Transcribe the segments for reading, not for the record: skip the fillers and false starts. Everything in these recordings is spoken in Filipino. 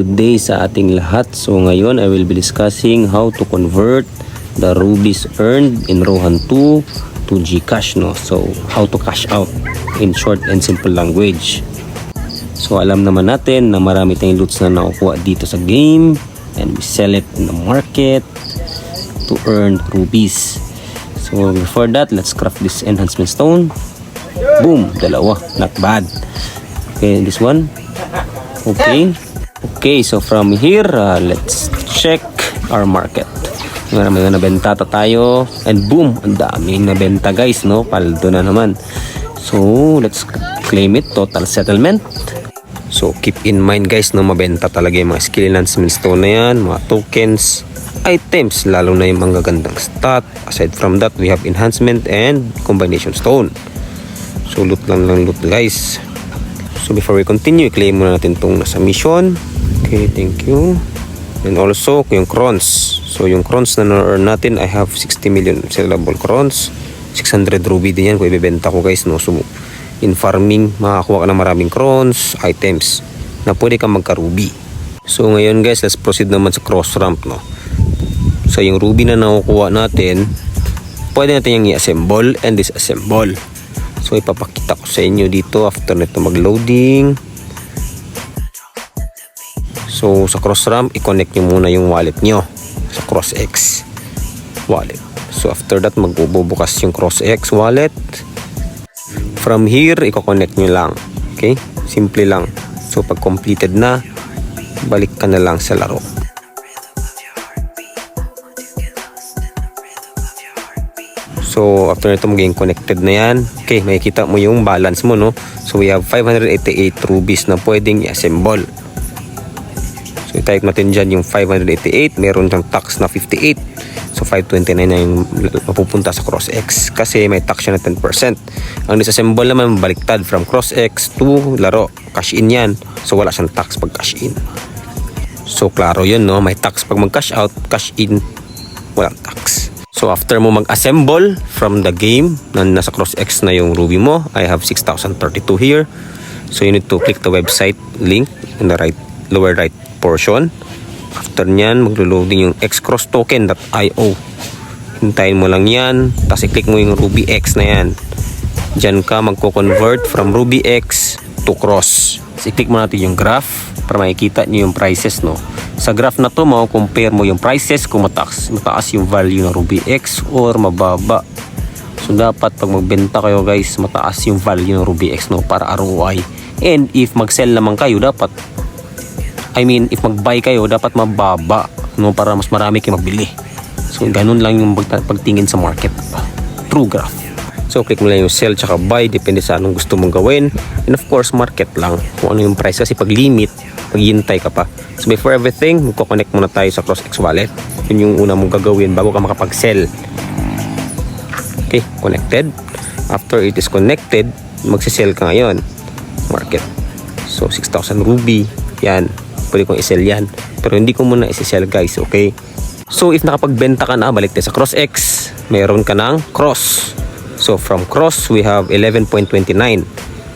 Good day sa ating lahat. So ngayon I will be discussing how to convert the rubies earned in Rohan 2 to GCash, no? So how to cash out in short and simple language. So alam naman natin na marami tayong loots na nakukuha dito sa game and we sell it in the market to earn rubies. So before that, let's craft this enhancement stone. Boom, dalawa, not bad. Okay, this one. Okay, so from here, let's check our market. May nabenta tayo. And boom, ang daming nabenta guys, no? Paldo na naman. So, let's claim it. Total settlement. So, keep in mind guys, no? Mabenta talaga yung mga skill enhancement stone na yan. Mga tokens, items, lalo na yung mga gandang stat. Aside from that, we have enhancement and combination stone. So, loot lang loot guys. So before we continue, i-claim muna natin itong nasa mission. Okay, thank you. And also, yung crons. So yung crons na na-earn natin, I have 60 million sellable crons. 600 ruby din yan kung ibibenta ko guys, no? So in farming, makakuha ka ng maraming crons, items na pwede kang magka-ruby. So ngayon guys, let's proceed naman sa cross ramp, no? So yung ruby na nakukuha natin, pwede natin yung i-assemble and disassemble. So ipapakita ko sa inyo dito after nito mag-loading. So sa cross ramp, i-connect nyo muna yung wallet nyo sa CrossX wallet. So after that, magbubukas yung CrossX wallet. From here, i-connect nyo lang. Okay? Simple lang. So pag completed na, balik ka na lang sa laro. So after nito maging connected na yan. Okay, makikita mo yung balance mo, no? So we have 588 rubies na pwedeng i-assemble. So i-type natin dyan yung 588. Meron siyang tax na 58. So 529 na yung mapupunta sa CrossX kasi may tax siya na 10%. Ang disassemble naman baliktad from CrossX to laro. Cash in yan. So wala siyang tax pag cash in. So klaro yun, no? May tax pag mag-cash out, cash in, walang tax. So after mo mag-assemble from the game na nasa CrossX na yung ruby mo, I have 6,032 here. So you need to click the website link in the lower right portion. After nyan, maglo-loading yung xcrosstoken.io. Hintayin mo lang yan, tapos i-click mo yung ruby X na yan. Diyan ka magko-convert from ruby X to cross. So i-click mo natin yung graph para makikita nyo yung prices, no? Sa graph na to, compare mo yung prices kung mataas yung value ng ruby X or mababa. So dapat pag magbenta kayo guys, mataas yung value ng ruby X, no? Para ROI. And if mag-sell naman kayo, if mag-buy kayo, dapat mababa, no? Para mas marami kayo magbili. So ganun lang yung pagtingin sa market. True graph. So click mo lang yung sell tsaka buy, depende sa anong gusto mong gawin. And of course, market lang kung ano yung price, kasi pag limit, maghihintay ka pa. So before everything, magko-connect muna tayo sa CrossX wallet. Yun yung una mong gagawin bago ka makapag-sell. Okay, connected. After it is connected, magsisell ka ngayon. Market. So 6,000 ruby. Yan. Pwede kong isell yan. Pero hindi ko muna isisell guys, okay? So if nakapagbenta ka na, balik tayo sa CrossX. Meron ka ng cross. So from cross, we have 11.29.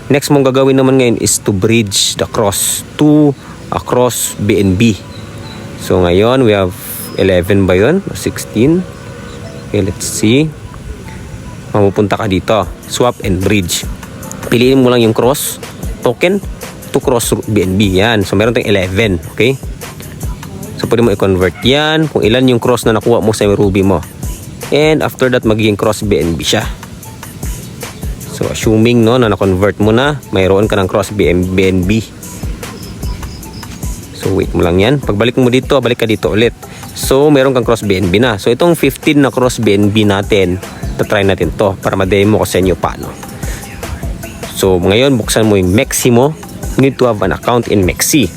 Next mong gagawin naman ngayon is to bridge the cross to a cross BNB. So ngayon, we have 11 ba yun? 16. Okay, let's see. Mapupunta ka dito. Swap and bridge. Piliin mo lang yung cross token to cross BNB. Yan. So meron tayong 11. Okay? So pwede mo i-convert yan kung ilan yung cross na nakuha mo sa ruby mo. And after that, magiging cross BNB siya. So assuming, no, na na-convert mo na, mayroon ka ng cross BNB. So wait mo lang yan. Pagbalik mo dito, balik ka dito ulit. So meron kang cross BNB na. So itong 15 na cross BNB natin, try natin to para ma-demo ko sa inyo paano. So ngayon, buksan mo yung Mexi mo. You need to have an account in Mexi.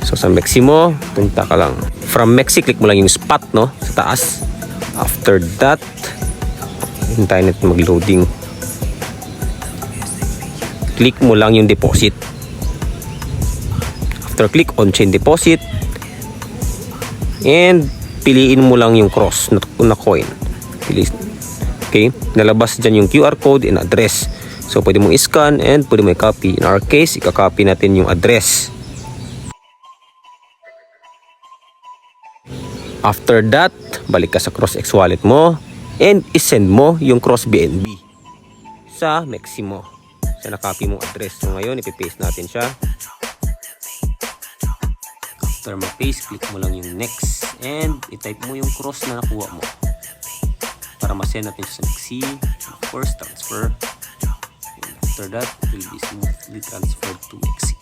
So sa Mexi mo, punta ka lang. From Mexi, click mo lang yung spot, no, sa taas. After that, hintayin natin mag-loading. Click mo lang yung deposit. After click on chain deposit, and piliin mo lang yung cross na coin. Okay, nalabas dyan yung QR code and address. So pwede mong i-scan and pwede mong i-copy. In our case, i-copy natin yung address. After that, balik ka sa CrossX wallet mo and isend mo yung Cross BNB sa Mexi mo. Sa nakopy mong address. So ngayon, ipipaste natin siya. After ma-paste, click mo lang yung next and itype mo yung cross na nakuha mo para ma-send natin siya sa Mexi. Of course, transfer. And after that, it will be smoothly transferred to Mexi.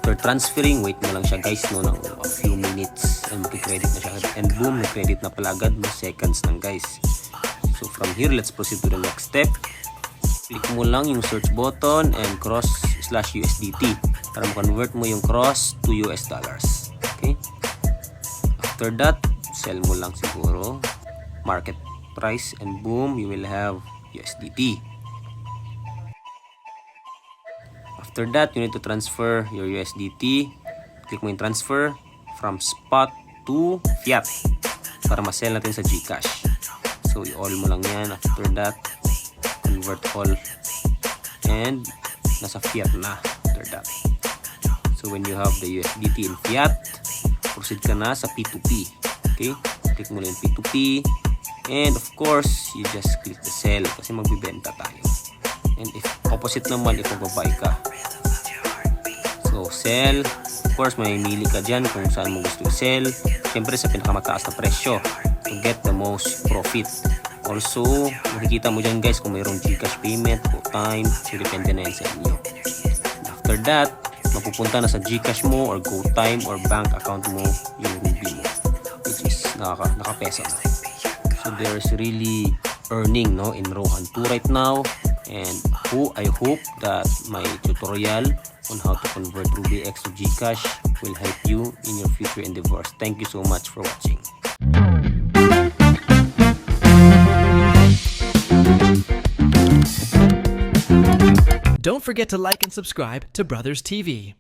After transferring, wait mo lang siya guys no, ng a few minutes and credit na siya and boom, may credit na pala agad, no seconds lang guys. So from here, let's proceed to the next step. Click mo lang yung search button and cross/USDT para ma-convert mo yung cross to US dollars. Okay? After that, sell mo lang siguro market price and boom, you will have USDT. After that, you need to transfer your USDT. Click mo yung transfer from spot to fiat para ma-sell natin sa GCash. So, i-all mo lang yan. After that, convert all and nasa fiat na after that. So, when you have the USDT in fiat, proceed ka na sa P2P. Okay? Click mo lang yung P2P and of course, you just click the sell kasi magbibenta tayo. And if opposite naman, if magbabuy ka. So, sell. Of course, may mili ka dyan kung saan mo gusto i-sell. Siyempre, sa pinakamataas na presyo to get the most profit. Also, makikita mo dyan guys kung mayroong GCash payment o time. So, depende na yan sa inyo. And after that, mapupunta na sa GCash mo or GoTime or bank account mo yung Ruby mo. Which is nakapesa na. So, there's really earning no in Rohan 2 right now. And I hope that my tutorial on how to convert RubyX to GCash will help you in your future endeavors. Thank you so much for watching. Don't forget to like and subscribe to Brothers TV.